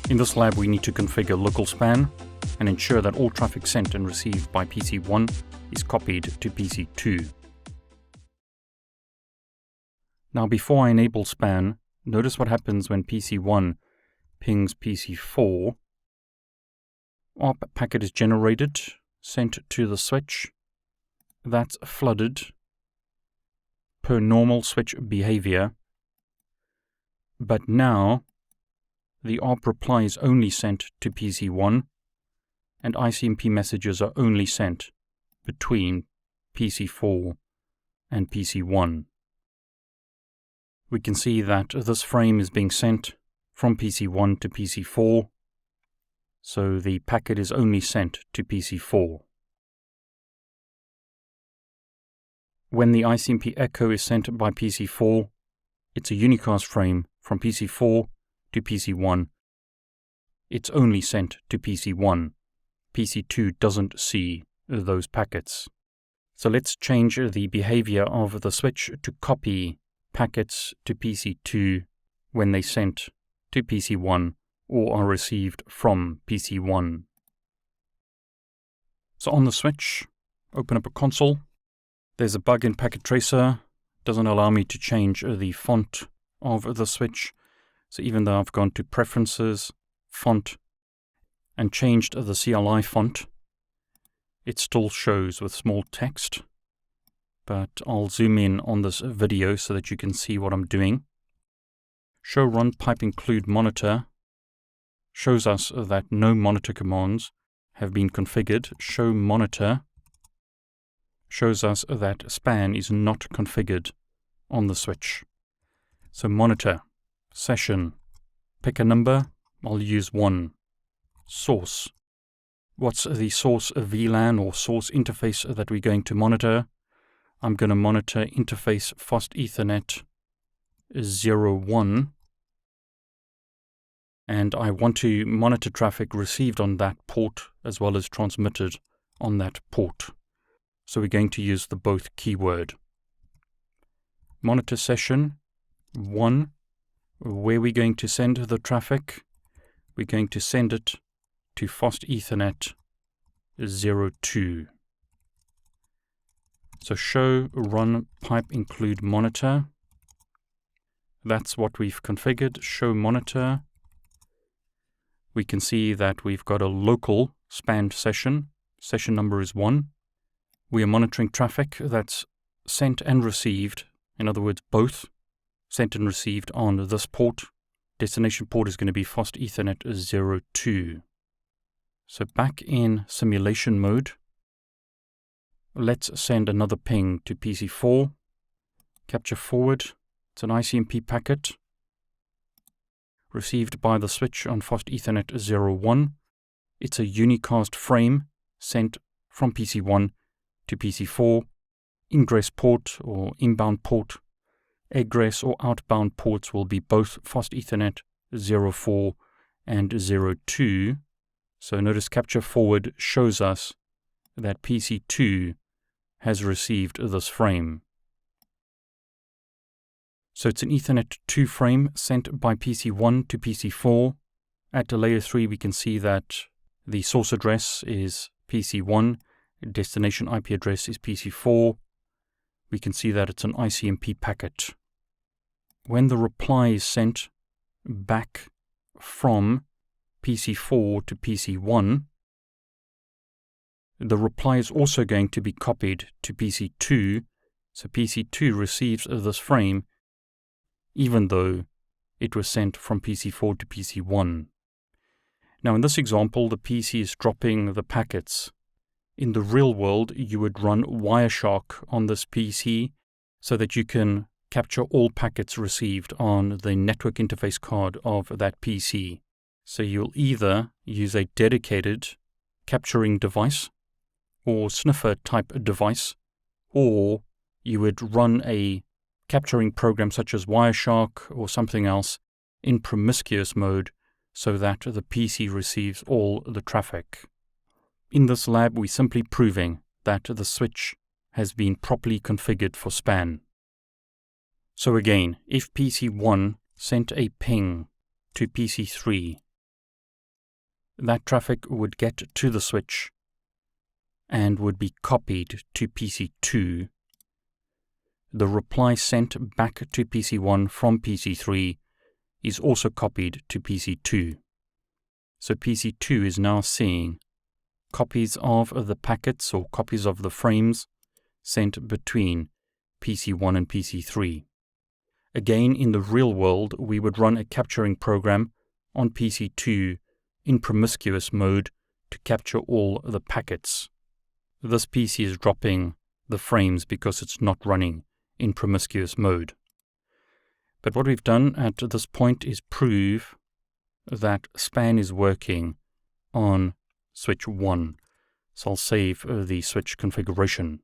In this lab, we need to configure local SPAN and ensure that all traffic sent and received by PC1 is copied to PC2. Now, before I enable SPAN, notice what happens when PC1 pings PC4. ARP packet is generated, sent to the switch. That's flooded per normal switch behavior. But now, the ARP reply is only sent to PC1, and ICMP messages are only sent between PC4 and PC1. We can see that this frame is being sent from PC1 to PC4, so the packet is only sent to PC4. When the ICMP echo is sent by PC4, it's a unicast frame from PC4 to PC1. It's only sent to PC1. PC2 doesn't see those packets. So let's change the behavior of the switch to copy packets to PC2 when they sent to PC1 or are received from PC1. So on the switch, open up a console. There's a bug in Packet Tracer. Doesn't allow me to change the font of the switch. So even though I've gone to Preferences, Font, and changed the CLI font, it still shows with small text. But I'll zoom in on this video so that you can see what I'm doing. Show run pipe include monitor shows us that no monitor commands have been configured. Show monitor shows us that SPAN is not configured on the switch. So monitor, session, pick a number, I'll use 1. Source. What's the source VLAN or source interface that we're going to monitor? I'm going to monitor interface fast Ethernet 01, and I want to monitor traffic received on that port as well as transmitted on that port. So we're going to use the both keyword. Monitor session 1, where we're going to send the traffic, we're going to send it to fast Ethernet 02. So show run pipe include monitor. That's what we've configured. Show monitor. We can see that we've got a local SPAN session. Session number is 1. We are monitoring traffic that's sent and received. In other words, both sent and received on this port. Destination port is going to be fast Ethernet 02. So back in simulation mode, let's send another ping to PC4. Capture forward. It's an ICMP packet received by the switch on fast Ethernet 01. It's a unicast frame sent from PC1 to PC4. Ingress port or inbound port. Egress or outbound ports will be both fast Ethernet 04 and 02. So notice capture forward shows us that PC2 has received this frame. So it's an Ethernet 2 frame sent by PC1 to PC4. At layer 3 we can see that the source address is PC1, destination IP address is PC4. We can see that it's an ICMP packet. When the reply is sent back from PC4 to PC1, the reply is also going to be copied to PC2, so PC2 receives this frame even though it was sent from PC4 to PC1. Now in this example, the PC is dropping the packets. In the real world, you would run Wireshark on this PC so that you can capture all packets received on the network interface card of that PC. So you'll either use a dedicated capturing device or sniffer type device, or you would run a capturing program such as Wireshark or something else in promiscuous mode so that the PC receives all the traffic. In this lab, we're simply proving that the switch has been properly configured for SPAN. So again, if PC1 sent a ping to PC3 that traffic would get to the switch and would be copied to PC2. The reply sent back to PC1 from PC3 is also copied to PC2. So PC2 is now seeing copies of the packets or copies of the frames sent between PC1 and PC3. Again, in the real world, we would run a capturing program on PC2 in promiscuous mode to capture all the packets. This PC is dropping the frames because it's not running in promiscuous mode. But what we've done at this point is prove that SPAN is working on switch 1. So I'll save the switch configuration.